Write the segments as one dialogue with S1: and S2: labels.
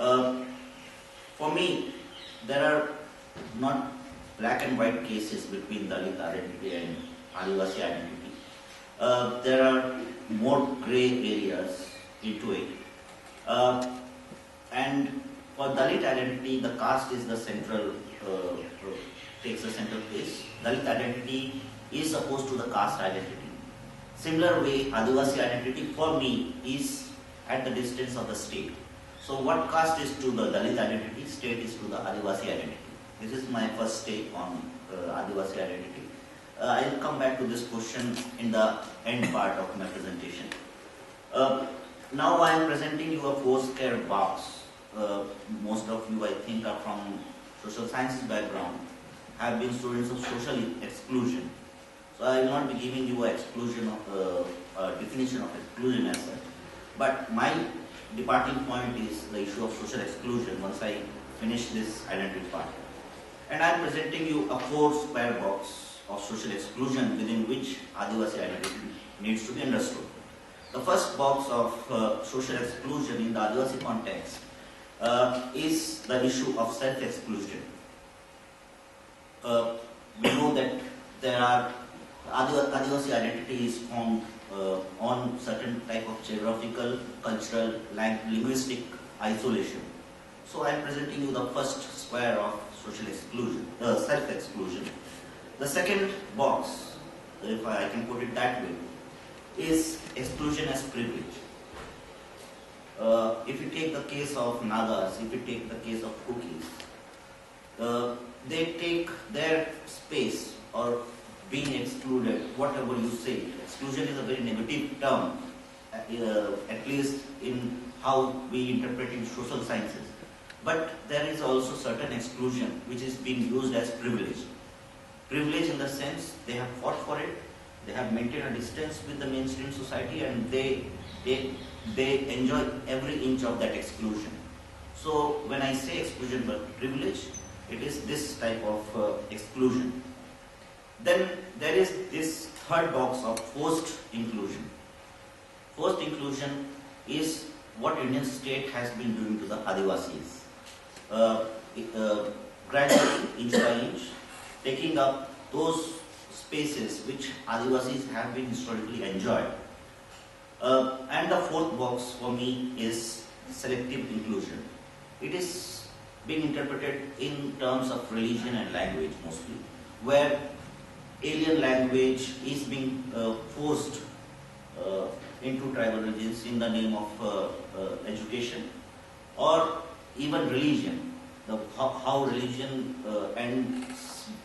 S1: Uh, for me, there are not black and white cases between Dalit identity and Adivasi identity. There are more grey areas into it. And for Dalit identity, the caste is the central, takes the central place. Dalit identity is opposed to the caste identity. Similar way, Adivasi identity for me is at the distance of the state. So what caste is to the Dalit identity, state is to the Adivasi identity. This is my first take on Adivasi identity. I will come back to this question in the end part of my presentation. Now I am presenting you a 4-square box. Most of you, I think, are from social sciences background, have been students of social exclusion. So I will not be giving you a definition of exclusion as such. But my departing point is the issue of social exclusion once I finish this identity part. And I am presenting you a 4-square box of social exclusion within which Adivasi identity needs to be understood. The first box of social exclusion in the Adivasi context is the issue of self-exclusion. We know that there are Adivasi identity is formed on certain type of geographical, cultural, linguistic isolation. So I am presenting you the first square of social exclusion, self-exclusion. The second box, if I can put it that way, is exclusion as privilege. If you take the case of Nagas, if you take the case of Kukis, they take their space or being excluded, whatever you say. Exclusion is a very negative term, at least in how we interpret in social sciences. But there is also certain exclusion which is being used as privilege. Privilege in the sense they have fought for it, they have maintained a distance with the mainstream society, and they enjoy every inch of that exclusion. So when I say exclusion but privilege, it is this type of exclusion. Then there is this third box of forced inclusion. Forced inclusion is what Indian state has been doing to the Adivasis. Gradually, inch by inch, taking up those spaces which Adivasis have been historically enjoyed. And the fourth box for me is selective inclusion. It is being interpreted in terms of religion and language mostly, where alien language is being forced into tribal regions in the name of education, or even religion. How religion and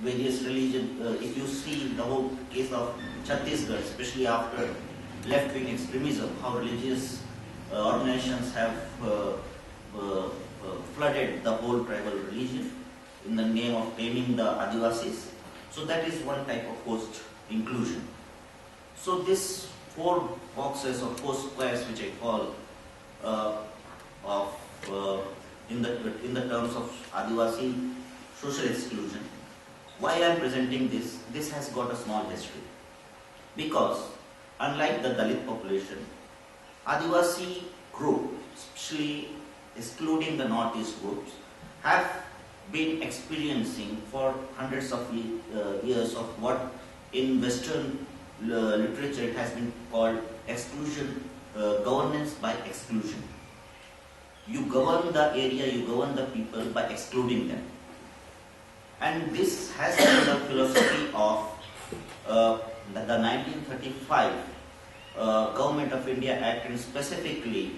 S1: various religion, if you see the whole case of Chhattisgarh, especially after left-wing extremism, how religious organizations have flooded the whole tribal religion in the name of taming the Adivasis. So that is one type of forced inclusion. So these 4 boxes or 4 squares, which I call in the terms of Adivasi social exclusion. Why I am presenting this? This has got a small history. Because unlike the Dalit population, Adivasi group, especially excluding the Northeast groups, have been experiencing for hundreds of years of what in Western literature it has been called exclusion, governance by exclusion. You govern the area, you govern the people by excluding them. And this has been the philosophy of the 1935 Government of India Act, and specifically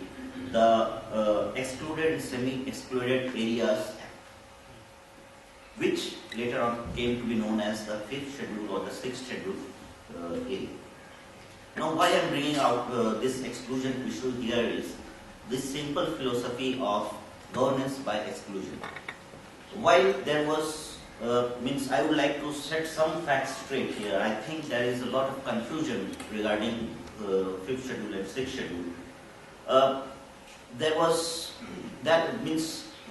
S1: the Excluded and Semi-Excluded Areas, which later on came to be known as the 5th Schedule or the 6th Schedule area. Now why I am bringing out this exclusion issue here is this simple philosophy of governance by exclusion. While there was, I would like to set some facts straight here. I think there is a lot of confusion regarding 5th Schedule and 6th Schedule.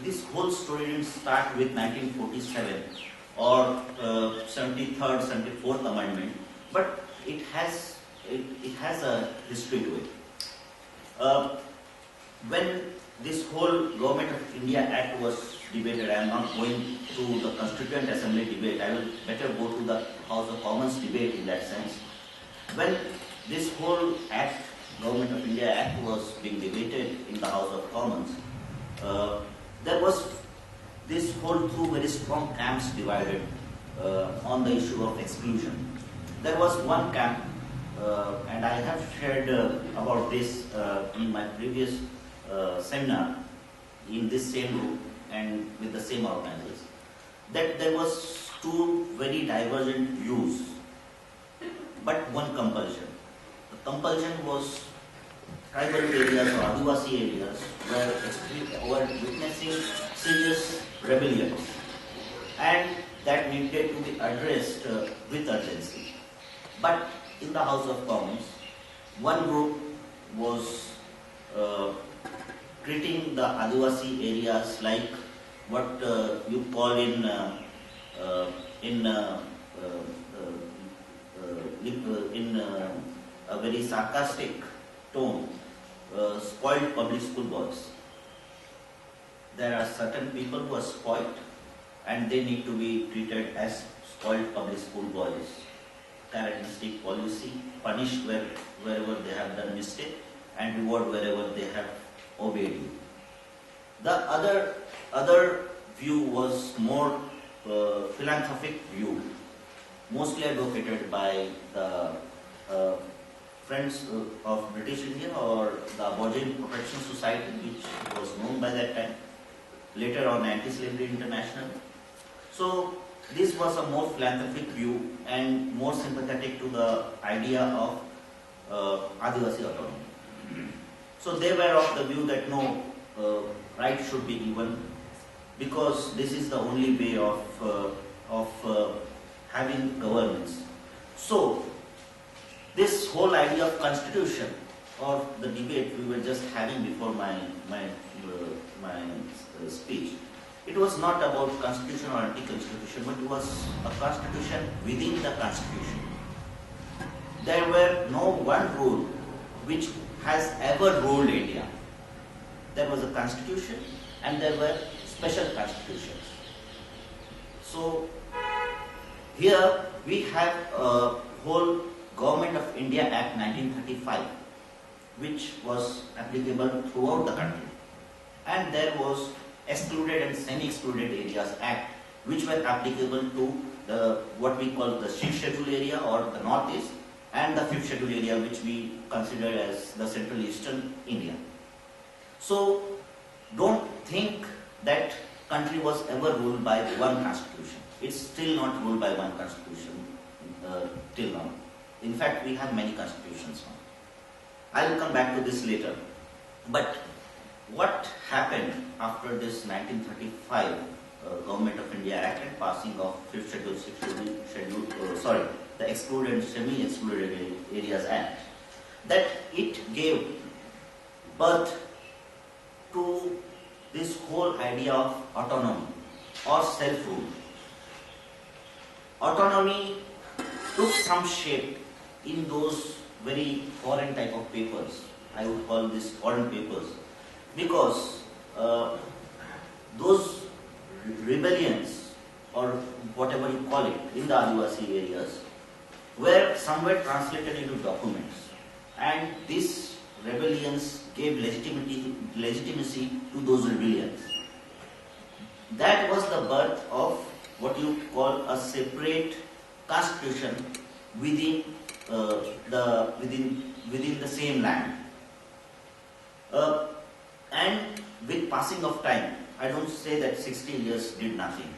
S1: This whole story didn't start with 1947 or 73rd, 74th Amendment, but it has a history to it. When this whole Government of India Act was debated. I am not going to the Constituent Assembly debate. I will better go to the House of Commons debate in that sense. When this whole Act, Government of India Act, was being debated in the House of Commons, there was this whole two very strong camps divided on the issue of exclusion. There was one camp, and I have shared about this in my previous seminar in this same room and with the same organizers, that there was two very divergent views, but one compulsion. The compulsion was tribal areas or Adivasi areas were witnessing serious rebellions, and that needed to be addressed with urgency. But in the House of Commons, one group was treating the Adivasi areas like what you call in a very sarcastic tone, spoiled public school boys. There are certain people who are spoiled and they need to be treated as spoiled public school boys. Characteristic policy, punish wherever they have done mistake and reward wherever they have obeyed you. The other view was more philanthropic view, mostly advocated by the Friends of British India or the Aboriginal Protection Society, which was known by that time, later on Anti-Slavery International. So this was a more philanthropic view and more sympathetic to the idea of Adivasi autonomy. So they were of the view that no, rights should be given because this is the only way of having governance. So this whole idea of constitution or the debate we were just having before my speech, it was not about constitution or anti-constitution, but it was a constitution within the constitution. There were no one rule which has ever ruled India. There was a constitution and there were special constitutions. So here we have a whole Government of India Act 1935, which was applicable throughout the country. And there was Excluded and Semi-Excluded Areas Act, which were applicable to the what we call the 6th schedule area or the northeast, and the 5th schedule area, which we consider as the Central Eastern India. So don't think that country was ever ruled by one constitution. It's still not ruled by one constitution till now. In fact, we have many constitutions now. I will come back to this later. But what happened after this 1935 Government of India Act and passing of 5th schedule, 6th schedule, the Excluded and Semi-Excluded Areas Act, that it gave birth to this whole idea of autonomy or self-rule. Autonomy took some shape in those very foreign type of papers. I would call this foreign papers, because those rebellions or whatever you call it in the Adivasi areas were somewhere translated into documents, and these rebellions gave legitimacy to those rebellions. That was the birth of what you call a separate constitution within the same land. And with passing of time, I don't say that 60 years did nothing,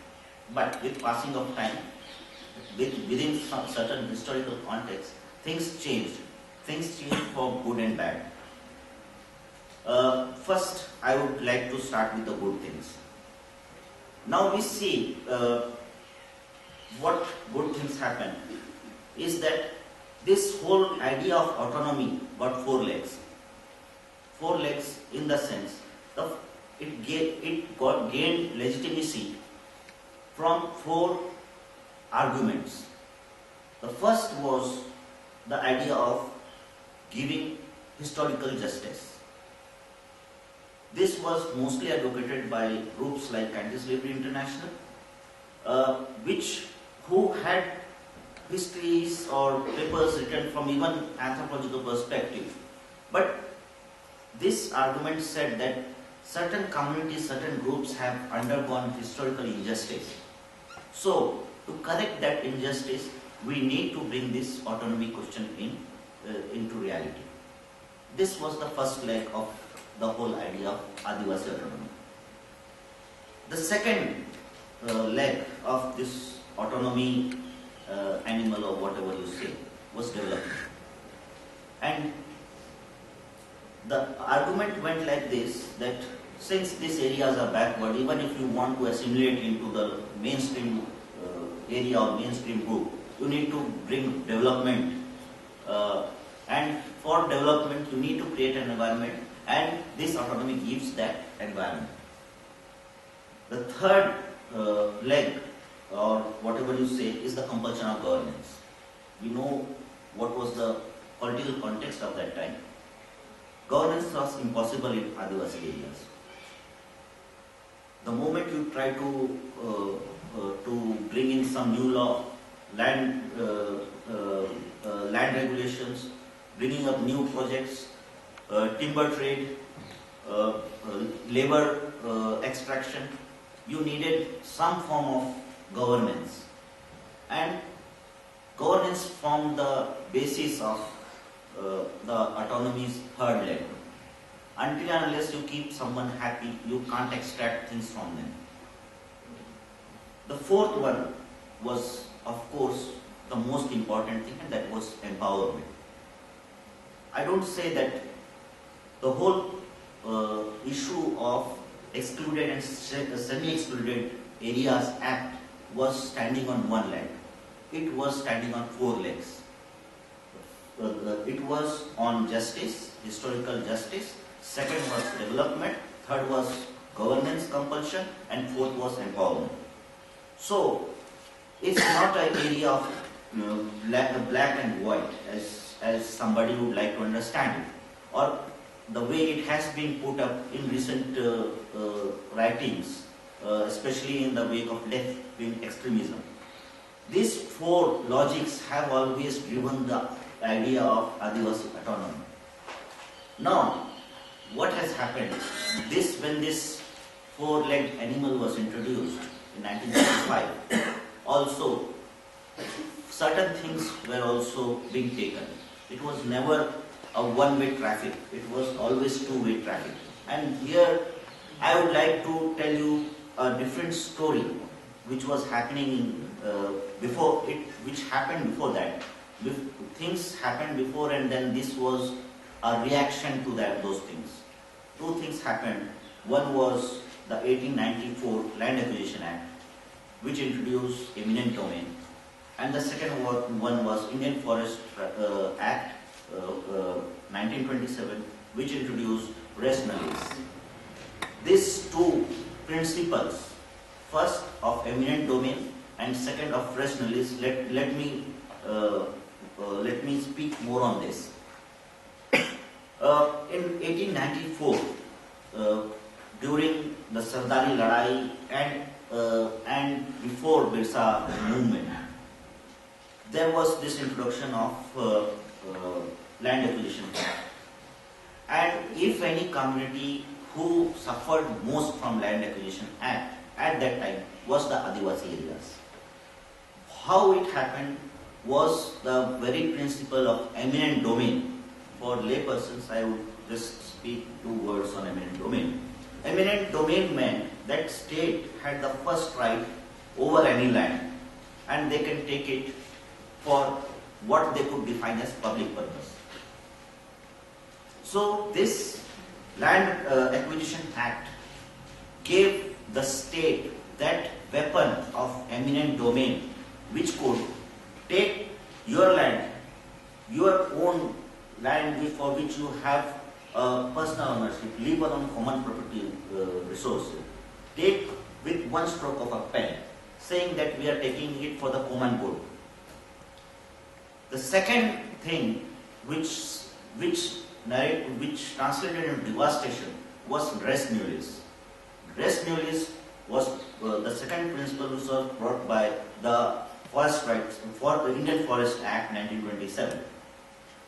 S1: but with passing of time, within some certain historical context, things changed. Things changed for good and bad. First, I would like to start with the good things. Now we see what good things happen is that this whole idea of autonomy got four legs. Four legs in the sense of it gained legitimacy from four arguments. The first was the idea of giving historical justice. This was mostly advocated by groups like Anti-Slavery International, who had histories or papers written from even anthropological perspective. But this argument said that certain communities, certain groups have undergone historical injustice. So, to correct that injustice, we need to bring this autonomy question into reality. This was the first leg of the whole idea of Adivasi autonomy. The second leg of this autonomy animal or whatever you say was development. And the argument went like this, that since these areas are backward, even if you want to assimilate into the mainstream area or mainstream group, you need to bring development. And for development, you need to create an environment, and this autonomy gives that environment. The third leg, or whatever you say, is the compulsion of governance. We know what was the political context of that time. Governance was impossible in Adivasi areas. The moment you try to bring in some new law, land regulations, bringing up new projects, timber trade, labor extraction, you needed some form of governance. And governance formed the basis of the autonomy's third leg. Until and unless you keep someone happy, you can't extract things from them. The fourth one was, of course, the most important thing, and that was empowerment. I don't say that the whole issue of Excluded and Semi-Excluded Areas Act was standing on one leg. It was standing on four legs. It was on justice, historical justice. Second was development. Third was governance compulsion. And fourth was empowerment. So, it's not an area of black and white as somebody would like to understand it, or the way it has been put up in recent writings, especially in the wake of left-wing extremism. These four logics have always driven the idea of Adivasi autonomy. Now, what has happened? When this four-legged animal was introduced in 1965, also certain things were also being taken. It was never a one-way traffic. It was always two-way traffic. And here I would like to tell you a different story which was happening which happened before that. Things happened before, and then this was a reaction to those things. Two things happened. One was the 1894 Land Acquisition Act, which introduced eminent domain. And the second one was Indian Forest Act 1927, which introduced res nullis. These two principles, first of eminent domain and second of res nullis, let me speak more on this. In 1894, during the Sardari Ladai and before Birsa movement, there was this introduction of Land Acquisition Act. And if any community who suffered most from Land Acquisition Act at that time was the Adivasi areas. How it happened was the very principle of eminent domain. For laypersons, I would just speak two words on eminent domain. Eminent domain meant that state had the first right over any land, and they can take it for what they could define as public purpose. So this Land Acquisition Act gave the state that weapon of eminent domain, which could take your land, your own land for which you have personal ownership, live on common property resources, take with one stroke of a pen, saying that we are taking it for the common good. The second thing which translated into devastation was res nullis. Res nullis was the second principle which was brought by the Forest Rights for the Indian Forest Act 1927.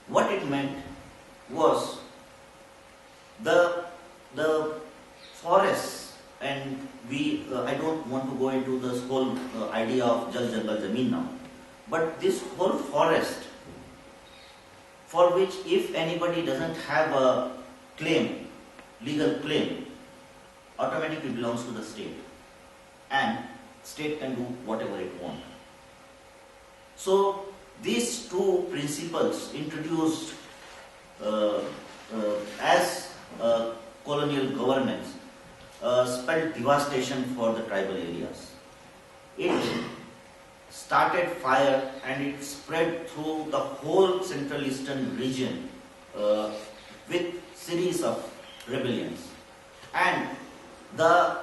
S1: What it meant was the forests, and I don't want to go into this whole idea of Jal Jangal Zameen now, but this whole forest, for which if anybody doesn't have a claim, legal claim, automatically belongs to the state, and state can do whatever it wants. So these two principles introduced as colonial governance spelled devastation for the tribal areas. It started fire and it spread through the whole Central Eastern region with series of rebellions. And the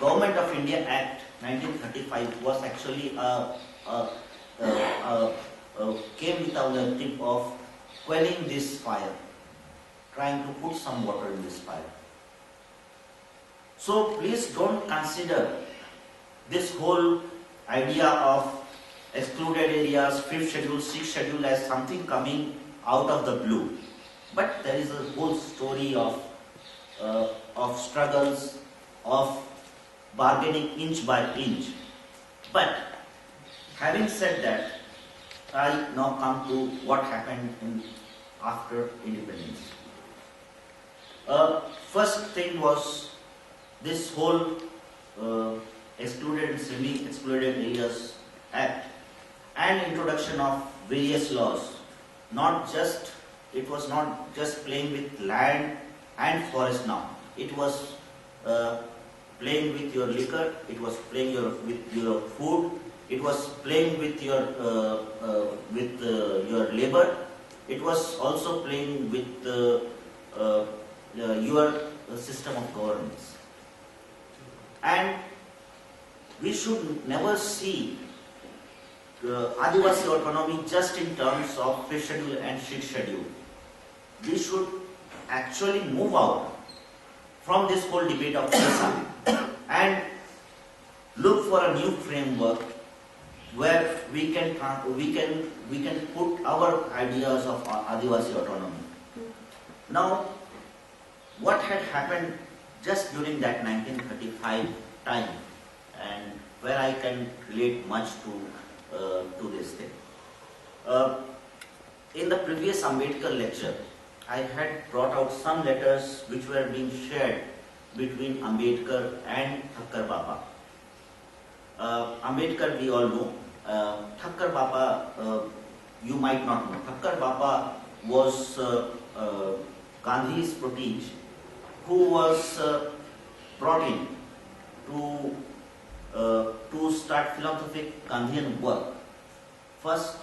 S1: Government of India Act 1935 was actually came with the objective of quelling this fire, trying to put some water in this fire. So please don't consider this whole idea of excluded areas, 5th schedule, 6th schedule as something coming out of the blue. But there is a whole story of struggles, of bargaining inch by inch. But having said that, I now come to what happened after independence. First thing was this whole Excluded and Semi-Excluded Areas Act and introduction of various laws. It was not just playing with land and forest now. It was playing with your liquor, it was playing with your food, it was playing with your labor, it was also playing with your system of governance. And we should never see Adivasi autonomy just in terms of 5th schedule and 6th schedule. We should actually move out from this whole debate of PSA and look for a new framework where we can put our ideas of Adivasi autonomy. Now, what had happened just during that 1935 time, and where I can relate much to this thing. In the previous Ambedkar lecture, I had brought out some letters which were being shared between Ambedkar and Thakkar Baba. Ambedkar we all know. Thakkar Baba you might not know. Thakkar Baba was Gandhi's protege who was brought in to start philanthropic Gandhian work. First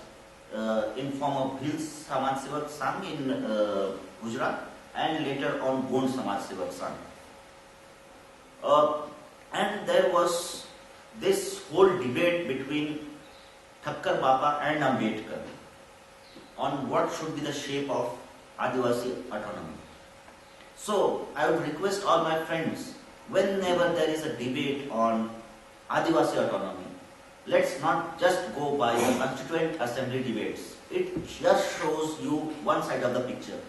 S1: in form of Bhil Samaj Sevak Sangh in Gujarat, and later on Gond Samaj Sevak Sangh. And there was this whole debate between Thakkar Baba and Ambedkar on what should be the shape of Adivasi autonomy. So I would request all my friends, whenever there is a debate on Adivasi autonomy, let's not just go by the Constituent Assembly debates. It just shows you one side of the picture.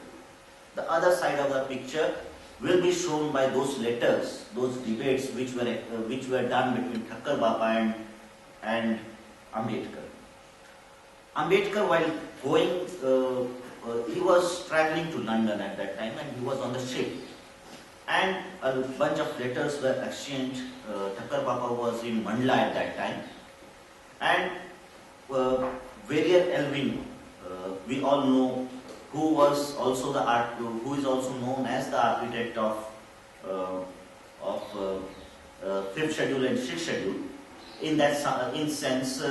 S1: The other side of the picture will be shown by those letters, those debates which were done between Thakkar Baba and Ambedkar. Ambedkar, while going, he was traveling to London at that time, and he was on the ship. And a bunch of letters were exchanged. Thakkar Baba was in Mandla at that time. And Varier Elvin, we all know, who is also known as the architect of 5th schedule and 6th schedule. In sense,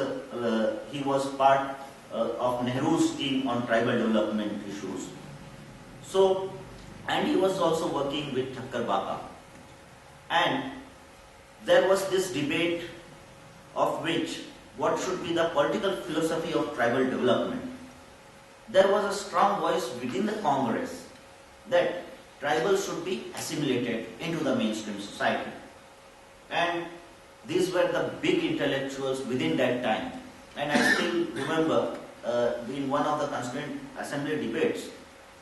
S1: he was part of Nehru's team on tribal development issues. So, and he was also working with Thakkar Baba. And there was this debate of what should be the political philosophy of tribal development. There was a strong voice within the Congress that tribals should be assimilated into the mainstream society. And these were the big intellectuals within that time. And I still remember in one of the Constituent Assembly debates,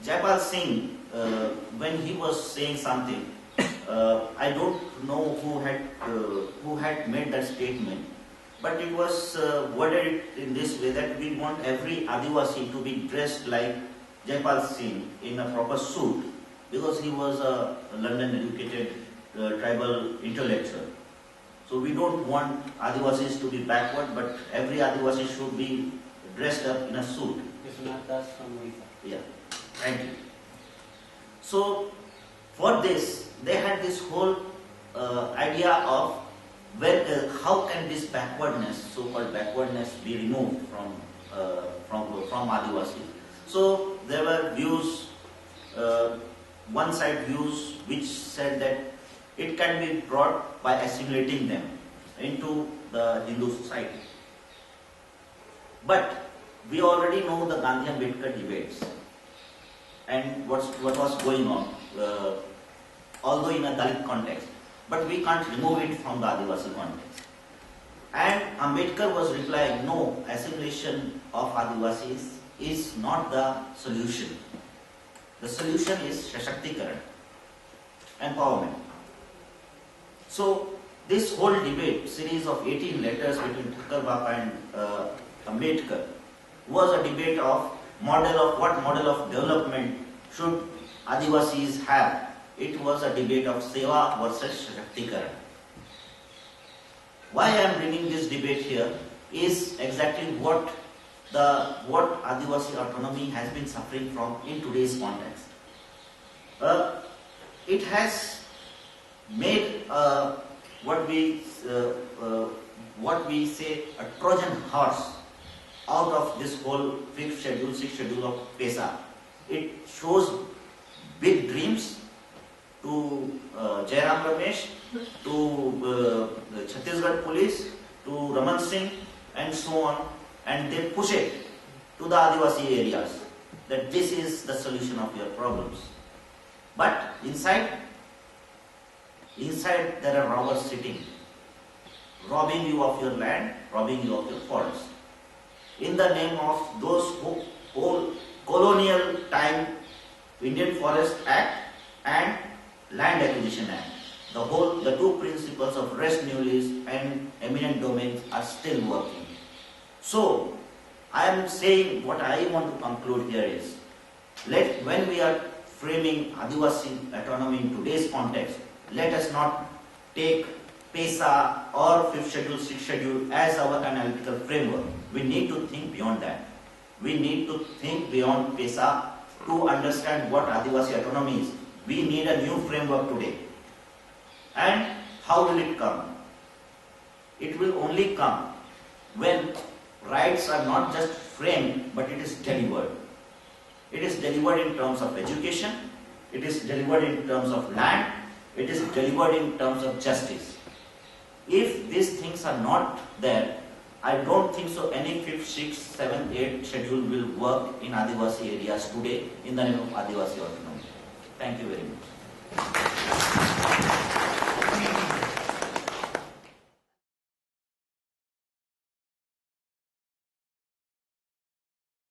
S1: Jaipal Singh, when he was saying something, I don't know who had made that statement, but it was worded in this way that we want every Adivasi to be dressed like Jaipal Singh in a proper suit, because he was a London-educated tribal intellectual. So we don't want Adivasis to be backward, but every Adivasi should be dressed up in a suit. Yeah, thank you. So for this, they had this whole idea of how can this backwardness, so-called backwardness, be removed from Adivasi. So there were views, one-side views, which said that it can be brought by assimilating them into the Hindu society. But we already know the Gandhi-Ambedkar debates and what was going on, although in a Dalit context. But we can't remove it from the Adivasi context. And Ambedkar was replying, no, assimilation of Adivasis is not the solution. The solution is Sashaktikarana, empowerment. So this whole debate, series of 18 letters between Thakur Bapa and Ambedkar, was a debate of what model of development should Adivasis have. It was a debate of Seva versus Shaktikarana. Why I am bringing this debate here is exactly what Adivasi autonomy has been suffering from in today's context. It has made what we say a Trojan horse out of this whole 5th schedule, 6th schedule of PESA. It shows big dreams to Jairam Ramesh, to the Chhattisgarh police, to Raman Singh, and so on, and they push it to the Adivasi areas that this is the solution of your problems. But inside there are robbers sitting, robbing you of your land, robbing you of your forest, in the name of those whole colonial time Indian Forest Act and Land Acquisition Act. The two principles of res nullis and eminent domains are still working. So I am saying what I want to conclude here is, when we are framing Adivasi autonomy in today's context, let us not take PESA or 5th schedule, 6th schedule as our analytical framework. We need to think beyond that. We need to think beyond PESA to understand what Adivasi autonomy is. We need a new framework today. And how will it come? It will only come when rights are not just framed, but it is delivered. It is delivered in terms of education, it is delivered in terms of land, it is delivered in terms of justice. If these things are not there, I don't think so any 5th, 6th, 7th, 8th schedule will work in Adivasi areas today in the name of Adivasi autonomy. Thank you very much.